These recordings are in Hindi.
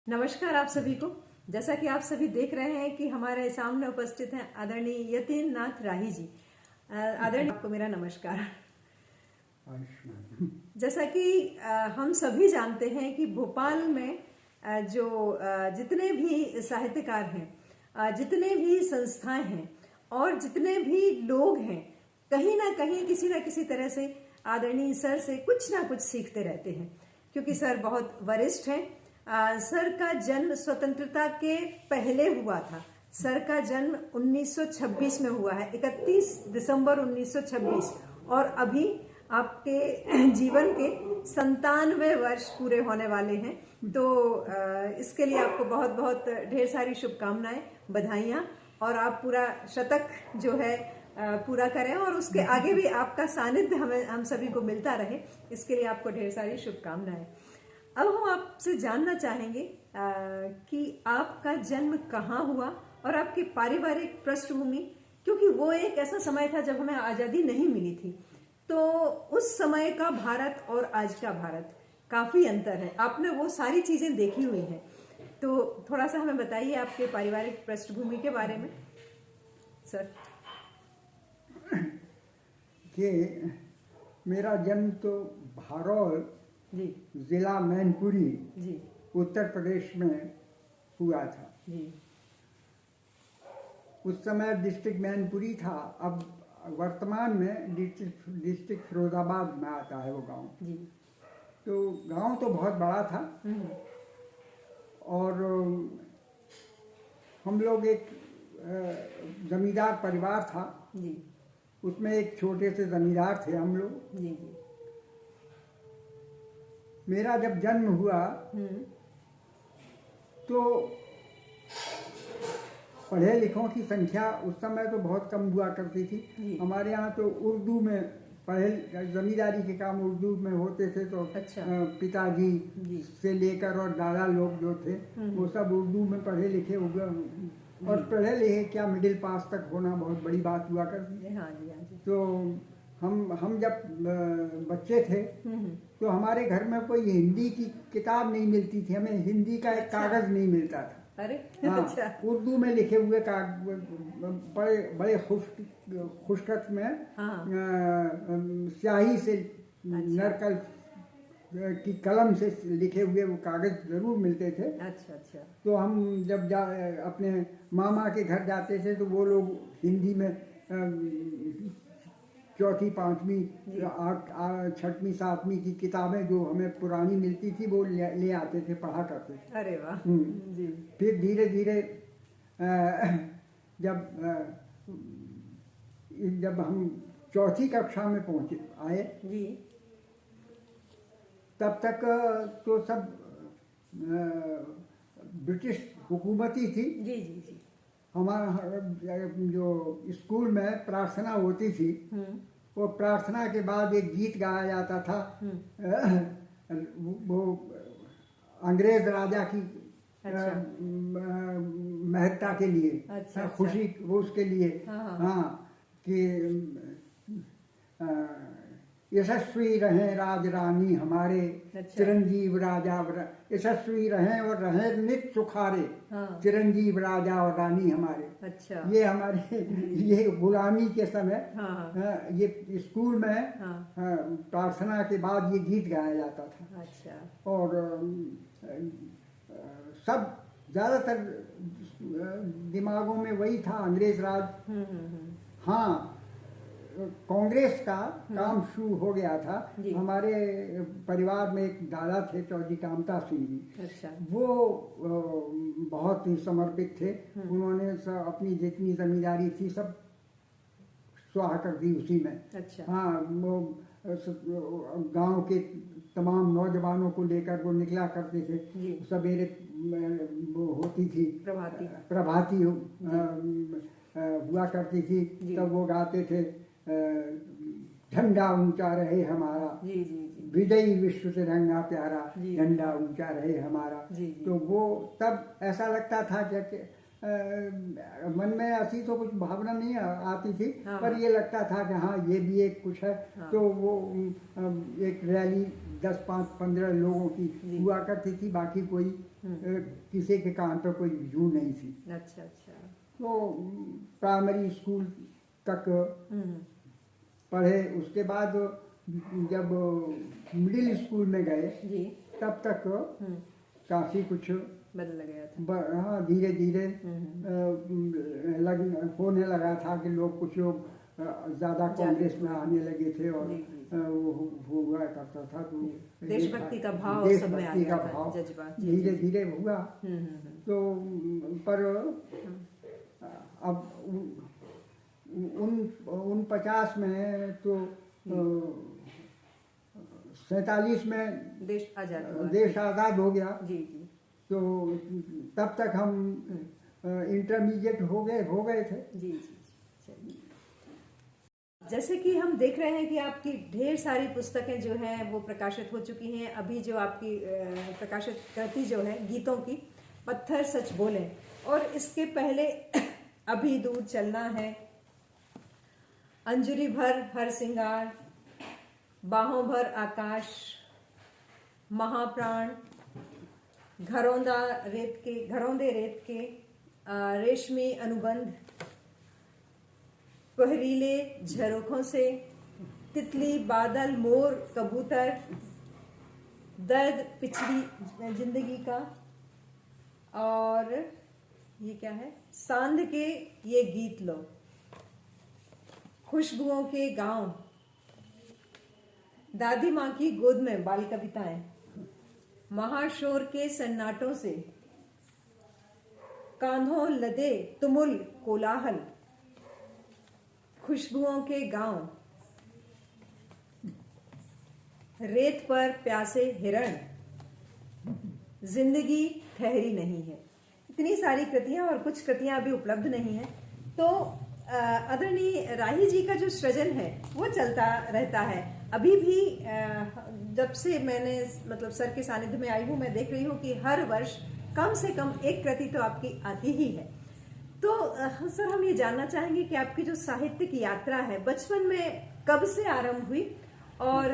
नमस्कार आप सभी को। जैसा कि आप सभी देख रहे हैं कि हमारे सामने उपस्थित हैं आदरणीय यतीन नाथ राही जी। आदरणीय, आपको मेरा नमस्कार। जैसा कि हम सभी जानते हैं कि भोपाल में जितने भी साहित्यकार हैं, जितने भी संस्थाएं हैं और जितने भी लोग हैं, कहीं ना कहीं किसी ना किसी तरह से आदरणीय सर से कुछ ना कुछ सीखते रहते हैं, क्योंकि सर बहुत वरिष्ठ हैं। सर का जन्म स्वतंत्रता के पहले हुआ था। सर का जन्म 1926 में हुआ है, 31 दिसंबर 1926, और अभी आपके जीवन के 97 वर्ष पूरे होने वाले हैं। तो इसके लिए आपको बहुत बहुत ढेर सारी शुभकामनाएं, बधाइयाँ, और आप पूरा शतक जो है पूरा करें और उसके आगे भी आपका सानिध्य हम सभी को मिलता रहे, इसके लिए आपको ढेर सारी शुभकामनाएं। अब हम आपसे जानना चाहेंगे कि आपका जन्म कहाँ हुआ और आपकी पारिवारिक पृष्ठभूमि, क्योंकि वो एक ऐसा समय था जब हमें आज़ादी नहीं मिली थी। तो उस समय का भारत और आज का भारत काफ़ी अंतर है। आपने वो सारी चीज़ें देखी हुई हैं, तो थोड़ा सा हमें बताइए आपके पारिवारिक पृष्ठभूमि के बारे में सर। कि मेरा जन्म तो भारौल जी जिला मैनपुरी जी उत्तर प्रदेश में हुआ था जी। उस समय डिस्ट्रिक्ट मैनपुरी था। अब वर्तमान में डिस्ट्रिक्ट फिरोजाबाद में आता है वो गांव। जी। तो गांव तो बहुत बड़ा था और हम लोग एक जमींदार परिवार था जी। उसमें एक छोटे से जमींदार थे हम लोग। जी जी। मेरा जब जन्म हुआ तो पढ़े लिखों की संख्या उस समय तो बहुत कम हुआ करती थी। हमारे यहाँ तो उर्दू में पढ़े, जमींदारी के काम उर्दू में होते थे। तो अच्छा। पिताजी से लेकर और दादा लोग जो थे वो सब उर्दू में पढ़े लिखे हुए, और पढ़े लिखे क्या मिडिल पास तक होना बहुत बड़ी बात हुआ करती थी। हाँ जी, हाँ जी। तो हम जब बच्चे थे तो हमारे घर में कोई हिंदी की किताब नहीं मिलती थी, हमें हिंदी का एक कागज नहीं मिलता था। अरे हाँ, अच्छा। उर्दू में लिखे हुए बड़े बड़े खुशखत में स्याही से नरकल की कलम से लिखे हुए वो कागज जरूर मिलते थे। अच्छा अच्छा। तो हम जब अपने मामा के घर जाते थे तो वो लोग हिंदी में चौथी पांचवी छठवीं सातवीं की किताबें जो हमें पुरानी मिलती थी वो ले आते थे, पढ़ा करते थे। अरे वाह जी। फिर धीरे धीरे जब हम चौथी कक्षा में पहुंचे आए जी, तब तक तो सब ब्रिटिश हुकूमती थी। जी जी जी। हमारा जो स्कूल में प्रार्थना होती थी वो प्रार्थना के बाद एक गीत गाया जाता था, वो अंग्रेज राजा की महत्ता के लिए। अच्छा, खुशी वो उसके लिए। हाँ कि यशस्वी रहें राज रानी हमारे, चिरंजीव राजा यशस्वी रहें और रहें नित सुखारे, चिरंजीव राजा और रानी हमारे। अच्छा। ये हमारे ये गुलामी के समय ये स्कूल में प्रार्थना के बाद ये गीत गाया जाता था। अच्छा। और सब ज्यादातर दिमागों में वही था, अंग्रेज राज। हाँ, कांग्रेस का काम शुरू हो गया था। हमारे परिवार में एक दादा थे चौधरी कामता सिंह जी। अच्छा। वो बहुत ही समर्पित थे। उन्होंने अपनी जितनी जमींदारी थी सब स्वाहा कर दी उसी में। अच्छा। हाँ, वो गांव के तमाम नौजवानों को लेकर वो निकला करते थे। सवेरे वो होती थी प्रभाती हुआ करती थी, तब वो गाते थे झंडा ऊंचा रहे हमारा, विजयी विश्व तिरंगा प्यारा, झंडा ऊंचा रहे हमारा। तो वो तब ऐसा लगता था कि मन में ऐसी तो कुछ भावना नहीं आती थी, पर ये लगता था कि हाँ ये भी एक कुछ है। तो वो एक रैली 10-15 लोगों की हुआ करती थी, बाकी कोई किसी के कान पर कोई जू नहीं थी। अच्छा अच्छा। तो प्राइमरी स्कूल तक पढ़े, उसके बाद जब मिडिल स्कूल में गए जी तब तक काफ़ी कुछ बदल गया था। हाँ, धीरे धीरे होने लगा था कि लोग कुछ लोग ज़्यादा कांग्रेस में आने लगे थे और वो हुआ करता था। तो देशभक्ति का भाव सब में आ गया था, जज्बा धीरे धीरे हुआ। तो पर अब उन 50 में तो 47 में देश आज़ाद हो गया। जी जी। तो तब तक हम इंटरमीडिएट हो गए थे। जी जी। चलिए, जैसे कि हम देख रहे हैं कि आपकी ढेर सारी पुस्तकें जो हैं वो प्रकाशित हो चुकी हैं। अभी जो आपकी प्रकाशित कृति जो है गीतों की, पत्थर सच बोले, और इसके पहले अभी दूर चलना है, अंजुरी भर हर सिंगार, बाहों भर आकाश, महाप्राण, घरौंदे रेत के, रेशमी अनुबंध, पहरीले झरोखों से, तितली बादल मोर कबूतर, दर्द पिछड़ी जिंदगी का, और ये क्या है, सांध के ये गीत लो, खुशबुओं के गांव, दादी माँ की गोद में बाल कविताएं, महाशोर के सन्नाटों से, कांधों लदे तुमुल कोलाहल, खुशबुओं के गांव, रेत पर प्यासे हिरण, जिंदगी ठहरी नहीं है। इतनी सारी कृतियां, और कुछ कृतियां अभी उपलब्ध नहीं है। तो आदरणीय राही जी का जो सृजन है वो चलता रहता है। अभी भी जब से मैंने मतलब सर के सानिध्य में आई हूँ, मैं देख रही हूँ कि हर वर्ष कम से कम एक कृति तो आपकी आती ही है। तो सर, हम ये जानना चाहेंगे कि आपकी जो साहित्यिक यात्रा है बचपन में कब से आरंभ हुई, और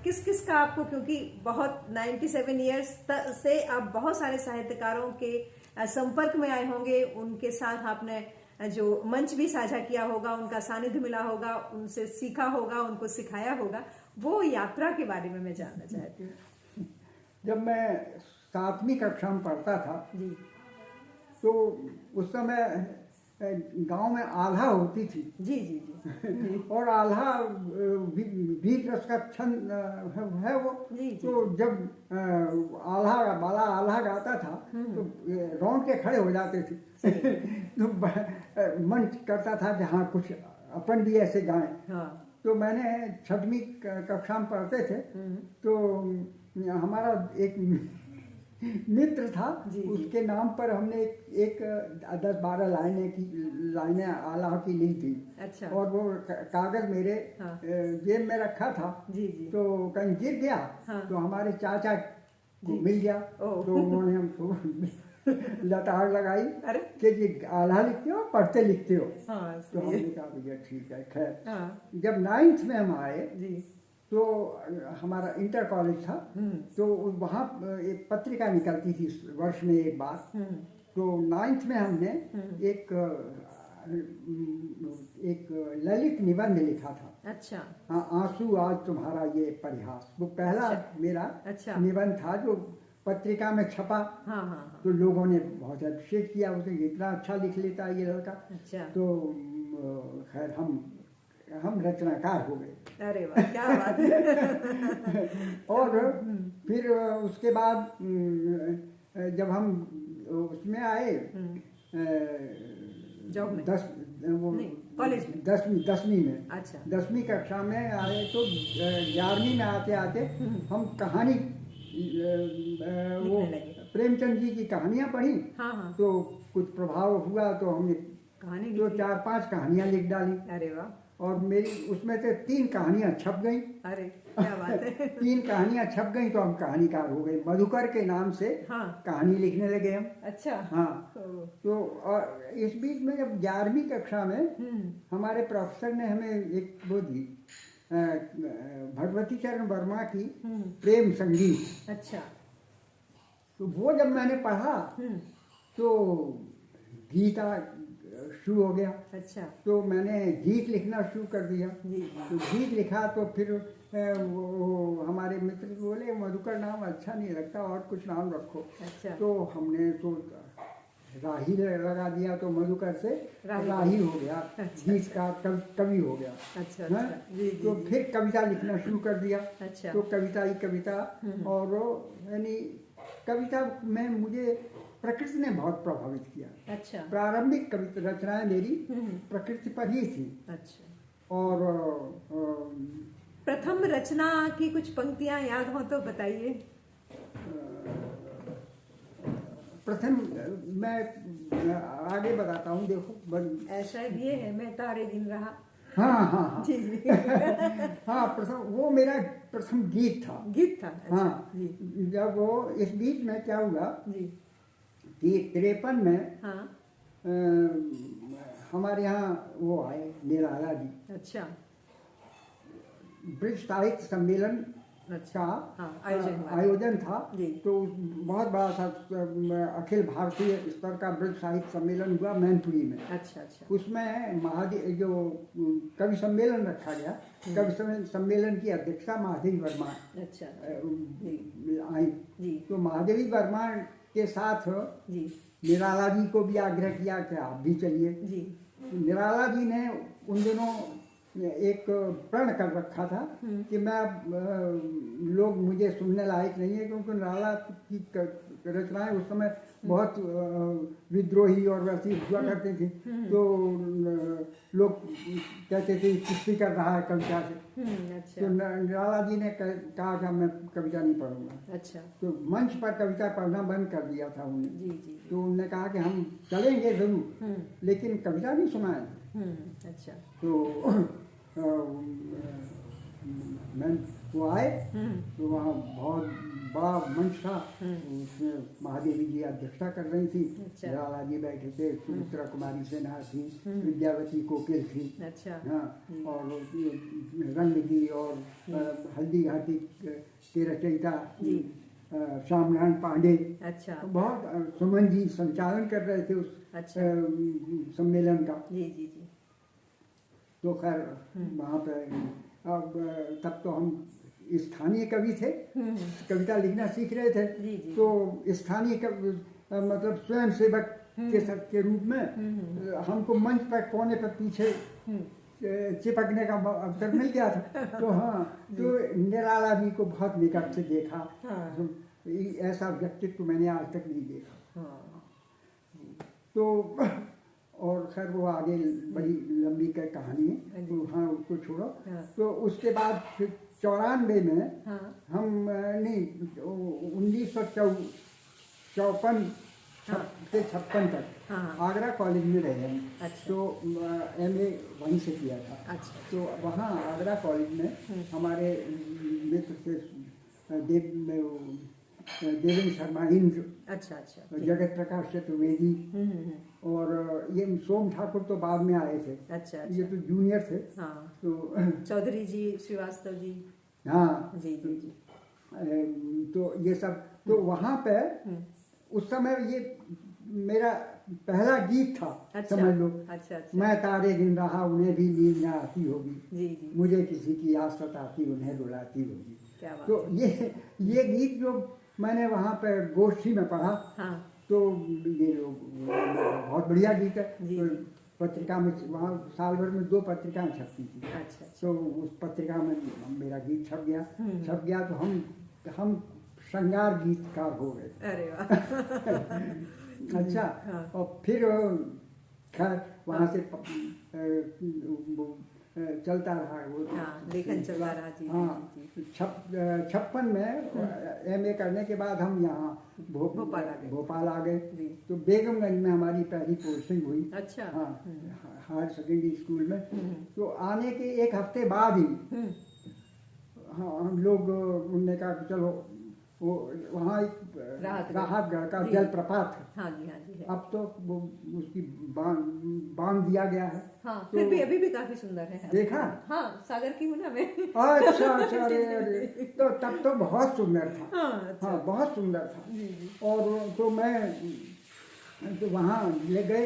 किस किस का आपको, क्योंकि बहुत 97 ईयर्स से आप बहुत सारे साहित्यकारों के संपर्क में आए होंगे, उनके साथ आपने जो मंच भी साझा किया होगा, उनका सानिध्य मिला होगा, उनसे सीखा होगा, उनको सिखाया होगा, वो यात्रा के बारे में मैं जानना चाहती हूँ। जब मैं 7वीं कक्षा में पढ़ता था जी, तो उस समय गांव में आल्हा होती थी। जी जी जी। और आल्हा भी रस का छंद है वो। जी, जी। तो जब आल्हा गाता था तो रौंद के खड़े हो जाते थे। तो मन करता था कि हाँ, कुछ अपन भी ऐसे गाएं। हाँ। तो मैंने 6वीं कक्षा में पढ़ते थे, तो हमारा एक मित्र था, उसके नाम पर हमने एक 10-12 लाइनें आल्हा की ली थी। अच्छा। और वो कागज मेरे जेब में रखा था। जी जी। तो कहीं गिर गया। हाँ। तो हमारे चाचा को मिल गया। तो उन्होंने हमको लताड़ लगाई कि जी आल्हा लिखते हो, पढ़ते लिखते हो। हाँ, तो हमने कहा भैया ठीक है। खैर, जब 9th में हम आए तो हमारा इंटर कॉलेज था, तो वहाँ एक पत्रिका निकलती थी वर्ष में एक बार। तो 9th में हमने एक ललित निबंध लिखा था। अच्छा। हाँ, आंसू आज तुम्हारा ये परिहास, वो पहला मेरा निबंध था जो पत्रिका में छपा। हाँ हाँ। तो लोगों ने बहुत अप्रिशिएट किया उसे, इतना अच्छा लिख लेता है ये लड़का। अच्छा। तो खैर हम रचनाकार हो गए। अरे वाह, क्या बात है। और फिर उसके बाद जब हम उसमें आए जॉब में, 10वीं में। अच्छा। 10वीं कक्षा में आए तो 11वीं में आते आते हम कहानी वो प्रेमचंद जी की कहानियां पढ़ी। हाँ हाँ। तो कुछ प्रभाव हुआ तो हमने कहानी तो 4-5 कहानियां लिख डाली। अरे वाह। और मेरी उसमें से 3 कहानियां छप गई। अरे क्या बात है। 3 कहानियां छप गई तो हम कहानीकार हो गए। मधुकर के नाम से कहानी लिखने लगे हम। अच्छा। हाँ। तो और इस बीच में जब 11वीं कक्षा में हमारे प्रोफेसर ने हमें एक वो दी भगवती चरण वर्मा की प्रेम संगीत। अच्छा। तो वो जब मैंने पढ़ा तो गीता शुरू हो गया। अच्छा। तो मैंने गीत लिखना शुरू कर दिया। जी। तो गीत लिखा तो फिर वो हमारे मित्र बोले मधुकर नाम अच्छा नहीं लगता और कुछ नाम रखो। अच्छा। तो हमने तो राही लगा दिया, तो मधुकर से राही हो गया। अच्छा, गीत का कवि हो गया। अच्छा हाँ? अच्छा। जी तो जी। फिर कविता लिखना शुरू कर दिया। अच्छा। तो कविता ही कविता, और यानी कविता में मुझे प्रकृति ने बहुत प्रभावित किया। अच्छा। प्रारंभिक कविता रचनाएं मेरी प्रकृति पर ही थी। अच्छा। और प्रथम रचना की कुछ पंक्तियां याद हो तो बताइए। प्रथम मैं आगे बताता हूँ, देखो ऐसा ये है, मैं तारे गिन रहा। हाँ हाँ हाँ जी जी। हाँ, प्रथम वो मेरा प्रथम गीत था। गीत था। अच्छा। हाँ जी जब वो इस बीच में क्या हुआ जी। कि 53 में हाँ। हमारे यहाँ वो आए निराला जी। अच्छा। ब्रिज साहित्य सम्मेलन अच्छा। का हाँ, आयोजन था। जी। तो बहुत बड़ा सा अखिल भारतीय स्तर का ब्रिज साहित्य सम्मेलन हुआ मैनपुरी में। अच्छा अच्छा। उसमें महादेव जो कवि सम्मेलन रखा गया, कवि सम्मेलन की अध्यक्षता महादेवी वर्मा अच्छा आई। जी तो महादेवी वर्मा के साथ जी निराला जी को भी आग्रह किया कि आप भी चलिए। जी। निराला जी ने उन दिनों एक प्रण कर रखा था कि मैं लोग मुझे सुनने लायक नहीं है, क्योंकि निराला की रचनाएं उस समय बहुत विद्रोही और वैसी हुआ करती थी। तो लोग कहते थे कुश्ती कर रहा है कविता से। अच्छा। तो निराला जी ने कहा कि मैं कविता नहीं पढ़ूंगा। अच्छा। तो मंच पर कविता पढ़ना बंद कर दिया था उन्होंने। जी जी। तो उन्होंने कहा कि हम चलेंगे जरूर, लेकिन कविता नहीं सुनाएंगे। अच्छा। तो मैं वो आए, तो वहाँ बहुत बड़ा मंच था। उसमें महादेवी जी अध्यक्षता कर रही थी। अच्छा। निराला जी बैठे थे, सुमित्रा कुमारी सिन्हा थी, विद्यावती कोकिल थी। अच्छा। हाँ, और रंग जी और हल्दी घाटी के रचयिता श्यामनारायण पांडे। अच्छा। बहुत सुमन जी संचालन कर रहे थे उस अच्छा। सम्मेलन का। जी जी जी। तो खैर वहाँ पे अब तब तो हम स्थानीय कवि थे, कविता लिखना सीख रहे थे। जी जी। तो स्थानीय मतलब स्वयं सेवक के रूप में हमको मंच पर कोने पर पीछे चिपकने का अवसर मिल गया था। तो हाँ, तो निराला जी को बहुत निकट से देखा। हाँ। ऐसा व्यक्तित्व मैंने आज तक नहीं देखा। हाँ। तो और खैर वो आगे बड़ी लंबी कहानी है, तो हाँ उसको छोड़ो। हाँ। तो उसके बाद फिर 94 में हाँ। हम नहीं 1954 से 56 तक हाँ। आगरा कॉलेज में रहे हम। अच्छा। तो MA वहीं से किया था। अच्छा। तो वहाँ आगरा कॉलेज में हमारे मित्र से देवेंद्र शर्मा इंद्र, अच्छा अच्छा। जगत प्रकाश चतुर्वेदी, और ये सोम ठाकुर तो बाद में आए थे। अच्छा ये अच्छा। तो जूनियर थे। हाँ। तो चौधरी जी, श्रीवास्तव जी। हाँ जी जी जी। तो ये सब तो वहाँ पे उस समय ये मेरा पहला गीत था। अच्छा। समझ लो। अच्छा अच्छा। मैं तारे गिन रहा उन्हें भी नींद न आती होगी, जी जी। मुझे किसी की आस सताती उन्हें रुलाती होगी। क्या बात। तो ये गीत जो मैंने वहाँ पे गोष्ठी में पढ़ा, हाँ। तो ये लोग बहुत बढ़िया गीत है। जी। तो पत्रिका में वहाँ साल भर में 2 पत्रिकाएं छपती थी। अच्छा। तो उस पत्रिका में मेरा गीत छप गया। तो हम श्रृंगार गीतकार हो गए। अरे वाह। अच्छा। हाँ। और फिर खैर वहाँ से चलता रहा वो। हाँ, लेखन चलता रहा। जी हाँ। जी। 56 में MA करने के बाद हम यहाँ भोपाल आ गए। तो बेगमगंज में हमारी पहली पोस्टिंग हुई। अच्छा। हाँ, हायर सेकेंडरी स्कूल में। तो आने के 1 हफ्ते बाद ही हाँ हम लोग उनने कहा कि चलो वो वहाँ एक राहतगढ़ का जलप्रपात है। हाँ जी, हाँ जी है। अब तो वो उसकी बांध दिया गया है। हाँ, फिर भी अभी भी काफी सुंदर है। देखा? हाँ, सागर की हूँ ना मैं। अच्छा अच्छा, अरे तो तब तो बहुत सुंदर था। हाँ, अच्छा। हाँ, बहुत सुंदर था। जी जी। और तो मैं तो वहाँ ले गए।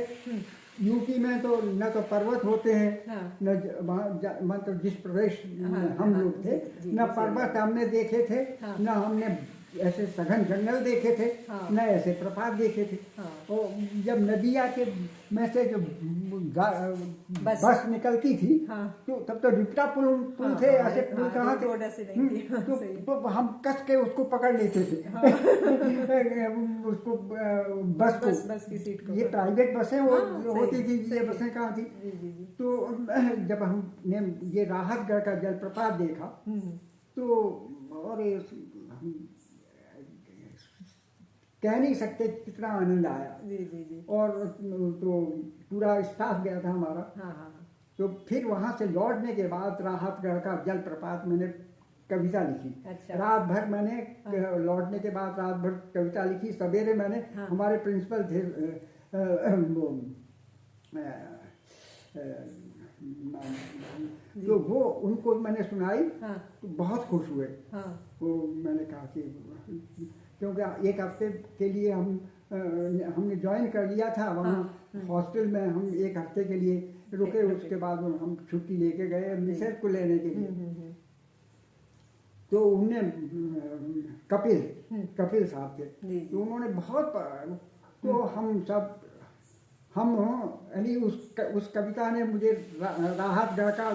यूपी में तो न तो पर्वत होते हैं, हाँ। न वहाँ मतलब जिस प्रदेश में हाँ, हम हाँ, लोग थे, जी, न जी, पर्वत हमने देखे थे, हाँ। न हमने ऐसे सघन जंगल देखे थे, हाँ। न ऐसे प्रपात देखे थे। हाँ। और जब नदिया के में से जो बस निकलती थी, हाँ। तो तब तो रिपटा पुल हाँ, थे, हाँ, ऐसे पुल हाँ, कहाँ थे। रोड ऐसे नहीं थी। हाँ, सही। तो हम कस के उसको पकड़ लेते थे। उसको बस की सीट को। ये प्राइवेट बसें वो हाँ, होती थी, ये सही। बसें कहाँ थी। जी जी जी। तो जब हमने ये राहतगढ़ का जलप्रपात देखा, तो और हम कह नहीं सकते कितना आनंद आया। जी जी जी। और तो पूरा स्टाफ गया था हमारा। हाँ हाँ हाँ। तो फिर वहाँ से लौटने के बाद राहतगढ़ का जलप्रपात मैंने कविता लिखी। अच्छा। रात भर मैंने लौटने के बाद रात भर कविता लिखी। सवेरे मैंने हमारे प्रिंसिपल थे वो तो वो उनको मैंने सुनाई। तो बहुत खुश हुए। वो मैंने कहा कि क्योंकि एक हफ्ते के लिए हमने ज्वाइन कर लिया था वहाँ हॉस्टल में। हम एक हफ्ते के लिए रुके, उसके बाद हम छुट्टी लेके गए मिसेस को लेने के लिए। तो उन्हें कपिल साहब थे, तो उन्होंने बहुत तो हम यानी उस कविता ने मुझे राहतगढ़ का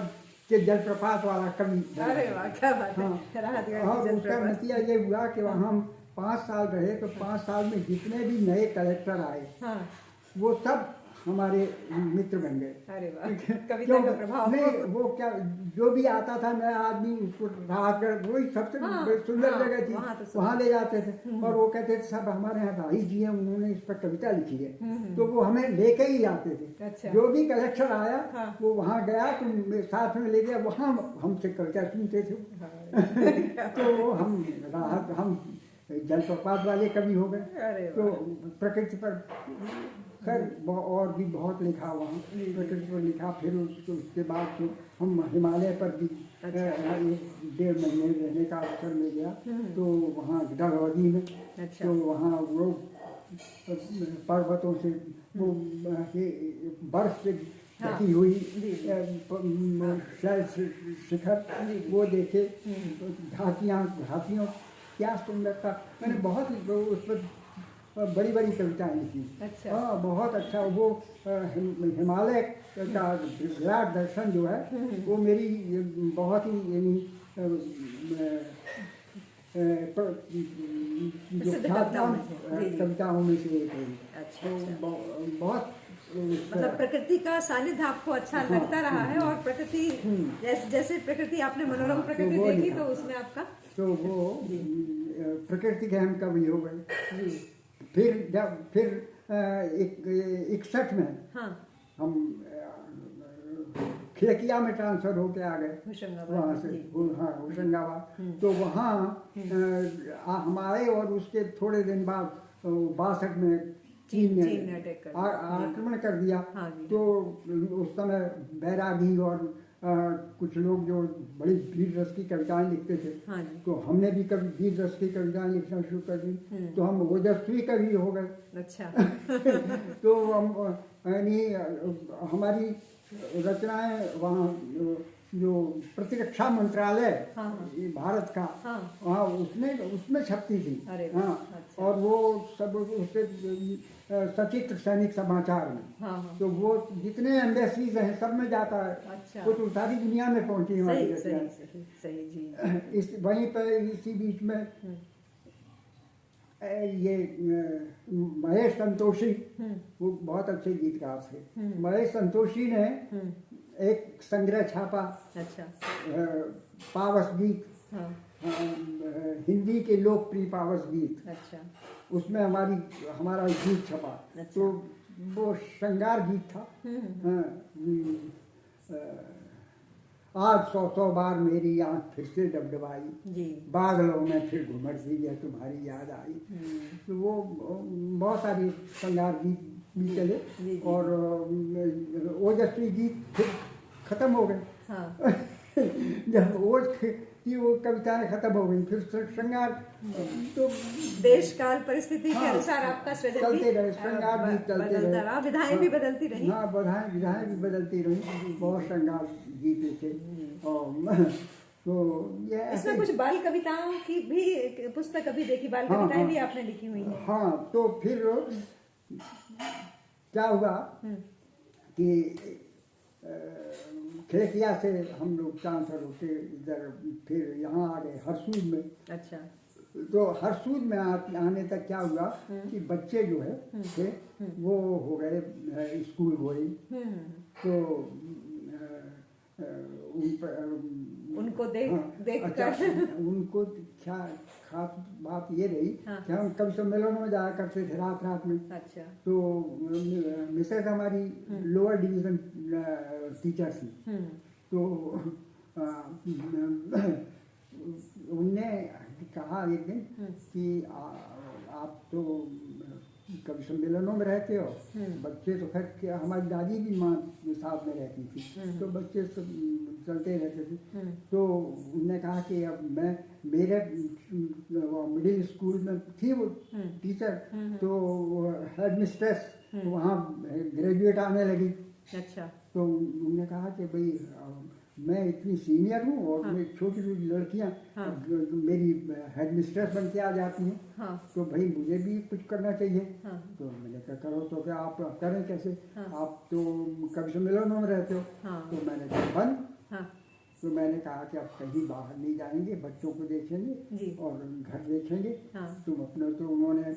के जलप्रपात वाला कवि। अरे वाह, क्या बात है। राहतगढ़ और उसका नतीजा ये हुआ कि वहाँ हम 5 साल रहे। तो 5 साल में जितने भी नए कलेक्टर आए, वो सब हमारे मित्र बन गए। अरे वाह, कविता का प्रभाव। नहीं, वो क्या जो भी आता था नया आदमी, उसको राहतगढ़ वही सबसे सुंदर जगह थी, वहाँ ले जाते थे। और वो कहते थे सब हमारे यहाँ राही जी हैं, उन्होंने इस पर कविता लिखी है। तो वो हमें लेके ही आते थे। अच्छा। जो भी कलेक्टर आया वो वहाँ गया तो साथ में ले गया, वहाँ हमसे कविता सुनते थे। तो हम जलप्रपात वाले कवि हो गए। तो प्रकृति पर खैर और भी बहुत लिखा वहाँ, प्रकृति पर लिखा। फिर उसके बाद तो हम हिमालय पर भी 1.5 महीने रहने का अवसर मिल गया। तो वहाँ डलहौजी में, तो वहाँ वो पर्वतों से वो बर्फ से ढकी हुई शिखर वो देखे। घाटियों क्या सुंदर था। मैंने बहुत उस पर बड़ी बड़ी कविताएं लिखी। अच्छा। हाँ, बहुत अच्छा। वो हिमालय का विराट दर्शन जो है वो मेरी बहुत ही यानी जो कविताओं में से एक है। अच्छा। बहुत मतलब प्रकृति का सानिध्य आपको अच्छा लगता रहा है। और प्रकृति जैसे प्रकृति आपने मनोरम प्रकृति देखी, तो उसमें आपका तो वो प्रकृति के हम कवि हो गए। फिर 61 में हम खेकिया में ट्रांसफर होके आ गए वहाँ से। हाँ, होशंगाबाद। तो वहाँ हमारे और उसके थोड़े दिन बाद 62 में चीन ने आक्रमण कर दिया। तो उस समय बैरागी और कुछ लोग जो बड़ी वीर रस की कविताएं लिखते थे, तो हमने भी कभी वीर रस की कविताएं लिखना शुरू कर दी। तो हम ओजस्वी कवि हो गए। अच्छा। तो हम यानी हमारी रचनाएं वहाँ जो प्रतिरक्षा मंत्रालय भारत का, वहाँ उसमें छपती थी। हाँ। अच्छा। और वो सब उससे सचित्र सैनिक समाचार में। तो वो जितने एम्बेसीज हैं सब में जाता है। अच्छा। वो तो सारी दुनिया में पहुंची हमारी रचनाएं। सही जी। वहीं पर इसी बीच में ये महेश संतोषी, वो बहुत अच्छे गीतकार थे। महेश संतोषी ने एक संग्रह छापा। अच्छा। पावस गीत। हिंदी के लोकप्रिय पावस गीत। अच्छा। उसमें हमारा गीत छपा। अच्छा। तो वो श्रृंगार गीत था। आज 100 बार मेरी आंख फिर से डबडबाई, जी। बादलों में फिर घुमरती है तुम्हारी याद आई। तो वो बहुत सारी श्रृंगार गीत भी चले जी। और ओजस्वी गीत फिर खत्म हो गए। हाँ। जब ओज की वो कविताएं खत्म हो गई, फिर श्रृंगार तो देश काल परिस्थिति के हाँ, अनुसार आपका सृजन चलते भी रहे, श्रृंगार गीत चलते बदलता रहे, रहा, विधाएं भी बदलती रही। हाँ विधाएं भी बदलती रही, बहुत श्रृंगार गीत थे। और तो ये इसमें कुछ बाल कविताओं की भी पुस्तक अभी देखी, बाल कविताएं भी आपने लिखी हुई हैं। हाँ, तो फिर क्या हुआ कि खिड़किया से हम लोग ट्रांसफर होके इधर फिर यहाँ आ गए हरसूद में। अच्छा। तो हरसूद में आने तक क्या हुआ कि बच्चे जो है थे वो हो गए स्कूल गोइंग। तो उनको देख अच्छा, कर उनको क्या खास बात ये रही कि हम कभी सम्मेलनों में जाया करते थे रात में। अच्छा। तो मिसेज हमारी लोअर डिवीजन टीचर थी। तो उनने कहा एक दिन कि आप तो कभी सम्मेलनों में रहते हो, बच्चे तो खैर हमारी दादी भी माँ के साथ में रहती थी, तो बच्चे सब चलते रहते थे। तो उन्होंने कहा कि अब मैं मेरे मिडिल स्कूल में थी वो टीचर, तो हेड मिस्ट्रेस वहाँ ग्रेजुएट आने लगी। अच्छा। तो उन्होंने कहा कि भाई मैं इतनी सीनियर हूँ और मेरी छोटी छोटी लड़कियाँ मेरी हेड मिस्ट्रेस बन के आ जाती हैं, तो भाई मुझे भी कुछ करना चाहिए। तो मैंने कहा करो, तो क्या आप करें कैसे, आप तो कभी सम्मेलनों में रहते हो। तो मैंने कहा बंद। तो मैंने कहा कि अब कहीं बाहर नहीं जाएंगे, बच्चों को देखेंगे और घर देखेंगे। तुम अपने तो उन्होंने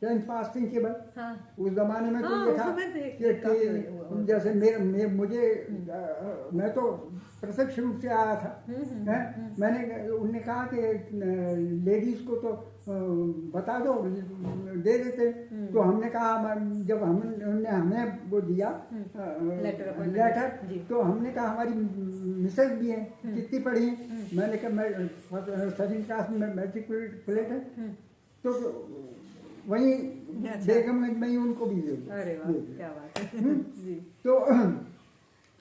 10th पासिंग के बाद उस जमाने में तो ये था कि जैसे मुझे मैं तो प्रत्यक्ष रूप से आया था। मैंने उन्होंने कहा कि लेडीज को तो बता दो, दे देते। तो हमने कहा, जब हमने हमें वो दिया लेटर, तो हमने कहा हमारी मिसेज भी है, कितनी पढ़ी है। मैंने कहा मैं 2nd क्लास में मैट्रिकुलेट है। तो वहीं बेगमगंज में ही उनको भी दे दिया। अरे वाह, क्या बात है। जी। तो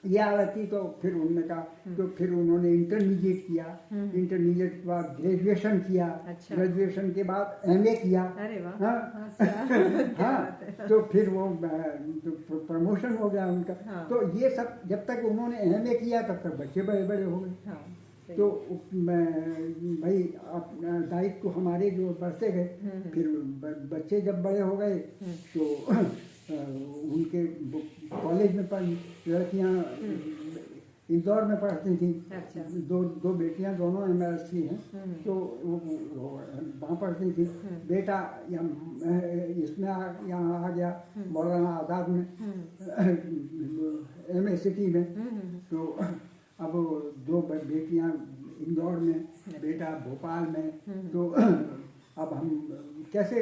ये आवती, तो फिर उन्होंने कहा, तो फिर उन्होंने इंटरमीडिएट किया, इंटरमीडिएट के बाद ग्रेजुएशन किया। अच्छा। ग्रेजुएशन के बाद MA किया। अरे वाह। हाँ। तो फिर वो तो प्रमोशन हो गया उनका। तो ये सब जब तक उन्होंने MA किया तब तक बच्चे बड़े बड़े हो गए। तो भाई दायित्व हमारे जो बढ़ते गए, फिर बच्चे जब बड़े हो गए तो उनके कॉलेज में लड़कियां इंदौर में पढ़ती थी। अच्छा। दो बेटियां दोनों MSc हैं, तो वो वहाँ पढ़ती थी। बेटा इसमें यहाँ आ गया मौलाना आज़ाद में MA सिटी में। तो अब 2 बेटियां इंदौर में, बेटा भोपाल में। तो अब हम कैसे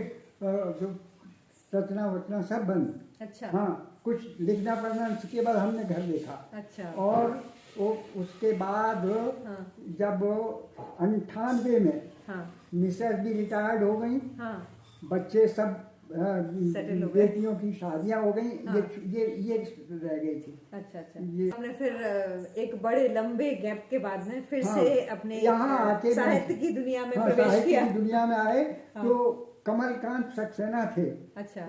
रचना वचना सब बंद। अच्छा। हाँ, कुछ लिखना पढ़ना उसके बाद हमने घर देखा। अच्छा। और वो उसके बाद जब 98 में मिसेस भी रिटायर्ड हो गई, बच्चे सब बेटियों की शादियां हो गई। ये रह गई थी। अच्छा। हमने फिर एक बड़े लंबे गैप के बाद में फिर से अपने यहाँ आके साहित्य की दुनिया में प्रवेश किया। दुनिया में आए तो कमलकांत सक्सेना थे। अच्छा।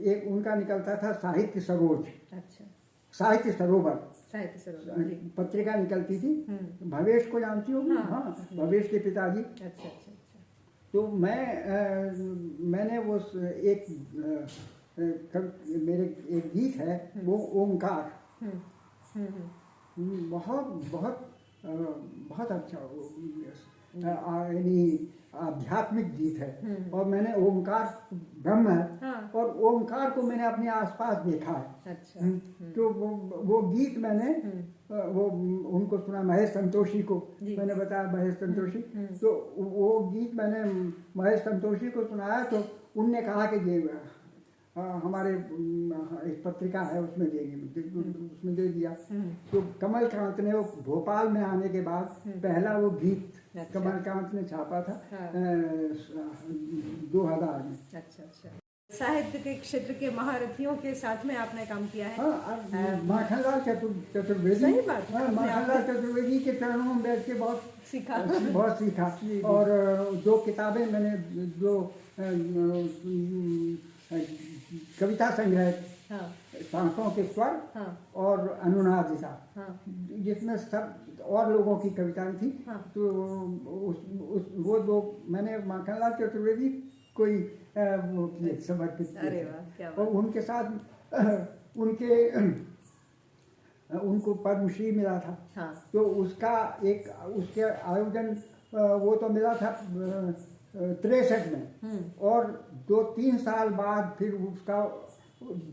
एक उनका निकलता था साहित्य सरोज। अच्छा। साहित्य सरोवर पत्रिका निकलती थी। भवेश को जानती हो? हाँ, भवेश के पिताजी। अच्छा। तो मैंने वो मेरे एक गीत है वो ओंकार, बहुत अच्छा यानी आध्यात्मिक गीत है। और मैंने ओंकार ब्रह्म है और ओंकार को मैंने अपने आसपास देखा है। अच्छा। तो वो गीत मैंने वो उनको सुना, महेश संतोषी को मैंने बताया, महेश संतोषी। तो वो गीत मैंने महेश संतोषी को सुनाया तो उनने कहा कि ये हमारे एक पत्रिका है उसमें उसमें दे दिया। तो कमलकांत ने वो भोपाल में आने के बाद पहला वो गीत कमलकांत ने छापा था 2000 में। अच्छा। साहित्य के क्षेत्र के महारथियों के साथ में आपने काम किया है। माखनलाल चतुर्वेदी। सही बात है। माखनलाल चतुर्वेदी के चरणों में बैठ के बहुत सीखा। और जो किताबें मैंने जो कविता संग्रह सांसों के स्वर और अनुनाद दिशा, जिसमें सब और लोगों की कविताएं थी। तो वो दो मैंने माखनलाल चतुर्वेदी कोई वो किए, समर्पित किए। और उनके साथ उनको पद्मश्री मिला था। तो उसके आयोजन वो तो मिला था 63 में, और 2-3 साल बाद फिर उसका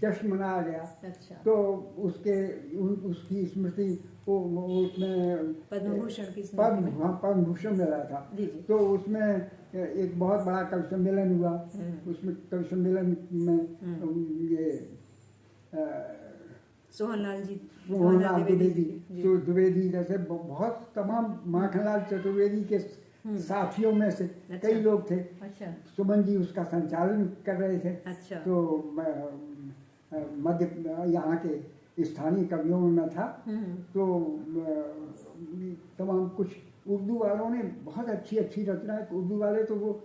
जश्न मनाया गया। अच्छा। तो उसकी स्मृति उसमें पद्मभूषण मिला था। तो उसमें एक बहुत बड़ा कवि सम्मेलन हुआ। उसमें कवि सम्मेलन में ये सोहनलाल द्विवेदी जैसे बहुत तमाम माखनलाल चतुर्वेदी के साथियों में से कई लोग थे। अच्छा। सुमन जी उसका संचालन कर रहे थे। अच्छा। तो मध्य यहाँ के स्थानीय कवियों में मैं था। तो तमाम कुछ उर्दू वालों ने बहुत अच्छी रचनाएं, उर्दू वाले तो वो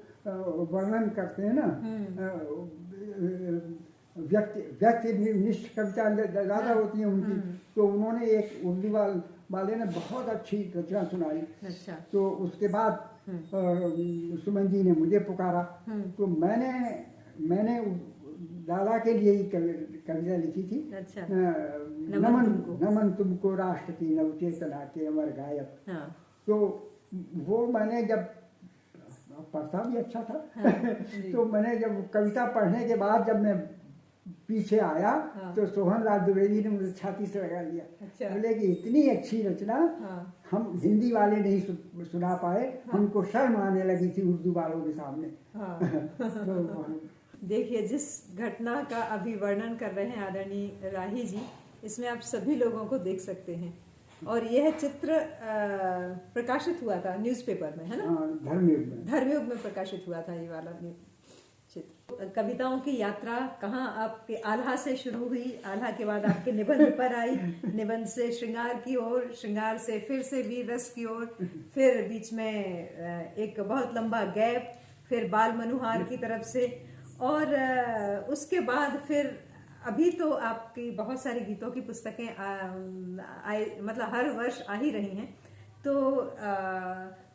वर्णन करते हैं ना, व्यक्ति निष्ठ कविता ज़्यादा होती है उनकी। तो उन्होंने एक उर्दू वाले ने बहुत अच्छी रचना सुनाई। अच्छा। तो उसके बाद सुमन जी ने मुझे पुकारा। तो मैंने दादा के लिए ही कविता लिखी थी। अच्छा। नमन तुमको राष्ट्र की नवचेतना के अमर गायक। तो वो मैंने जब पढ़ता भी अच्छा था। तो मैंने जब कविता पढ़ने के बाद जब मैं पीछे आया तो सोहनलाल द्विवेदी ने मुझे छाती से लगा लिया। अच्छा। बोले कि इतनी अच्छी रचना हम हिंदी वाले नहीं सुना पाए। हमको शर्म आने लगी थी उर्दू वालों के सामने। तो देखिए, जिस घटना का अभी वर्णन कर रहे हैं आदरणीय राही जी, इसमें आप सभी लोगों को देख सकते हैं। और यह चित्र प्रकाशित हुआ था न्यूज़पेपर में, है ना? धर्मयुग में प्रकाशित हुआ था ये वाला चित्र। कविताओं की यात्रा कहाँ आपके आल्हा से शुरू हुई, आल्हा के बाद आपके निबंध पर आई, निबंध से श्रृंगार की ओर, श्रृंगार से फिर से वीर रस की ओर, फिर बीच में एक बहुत लंबा गैप, फिर बाल मनुहार की तरफ से, और उसके बाद फिर अभी तो आपकी बहुत सारी गीतों की पुस्तकें मतलब हर वर्ष आ ही रही हैं। तो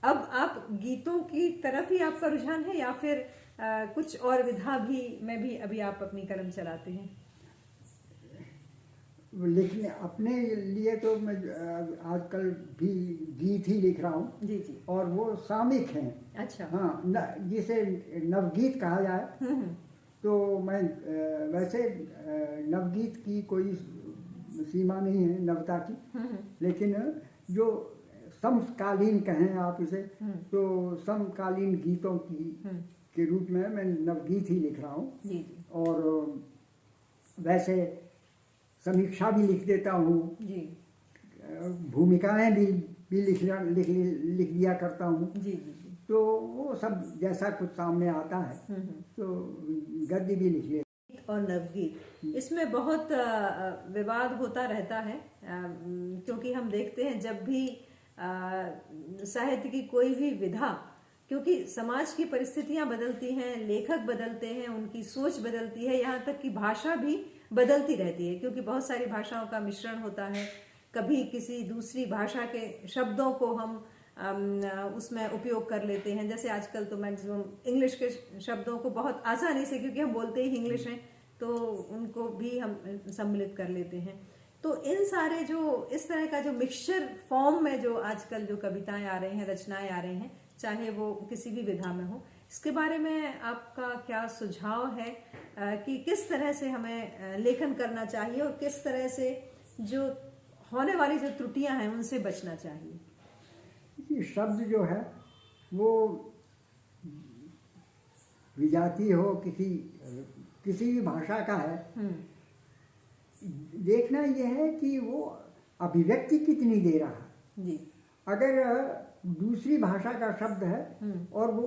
अब आप गीतों की तरफ ही आपका रुझान है, या फिर कुछ और विधा में भी अभी आप अपनी कलम चलाते हैं? लेकिन अपने लिए तो मैं आजकल भी गीत ही लिख रहा हूँ। जी। और वो सामयिक हैं। अच्छा। हाँ, जिसे नवगीत कहा जाए। तो मैं वैसे नवगीत की कोई सीमा नहीं है नवता की, लेकिन जो समकालीन कहें आप इसे, तो समकालीन गीतों के रूप में मैं नवगीत ही लिख रहा हूँ। और वैसे समीक्षा भी लिख देता हूँ। भूमिकाएं भी लिख दिया करता हूँ। तो वो सब जैसा कुछ सामने आता है तो गद्य भी लिख लिया। और नवगीत, इसमें बहुत विवाद होता रहता है, क्योंकि हम देखते हैं जब भी साहित्य की कोई भी विधा, क्योंकि समाज की परिस्थितियां बदलती हैं, लेखक बदलते हैं, उनकी सोच बदलती है, यहाँ तक कि भाषा भी बदलती रहती है, क्योंकि बहुत सारी भाषाओं का मिश्रण होता है। कभी किसी दूसरी भाषा के शब्दों को हम उसमें उपयोग कर लेते हैं। जैसे आजकल तो मैक्सिमम इंग्लिश के शब्दों को बहुत आसानी से, क्योंकि हम बोलते ही इंग्लिश हैं, तो उनको भी हम सम्मिलित कर लेते हैं। तो इन सारे जो इस तरह का जो मिक्सचर फॉर्म में जो आजकल जो कविताएं आ रही हैं, रचनाएं आ रही हैं, चाहे वो किसी भी विधा में हो, इसके बारे में आपका क्या सुझाव है कि किस तरह से हमें लेखन करना चाहिए और किस तरह से जो होने वाली जो त्रुटियां हैं उनसे बचना चाहिए? शब्द जो है वो विजातीय हो, किसी किसी भी भाषा का है, देखना यह है कि वो अभिव्यक्ति कितनी दे रहा है। जी। अगर दूसरी भाषा का शब्द है और वो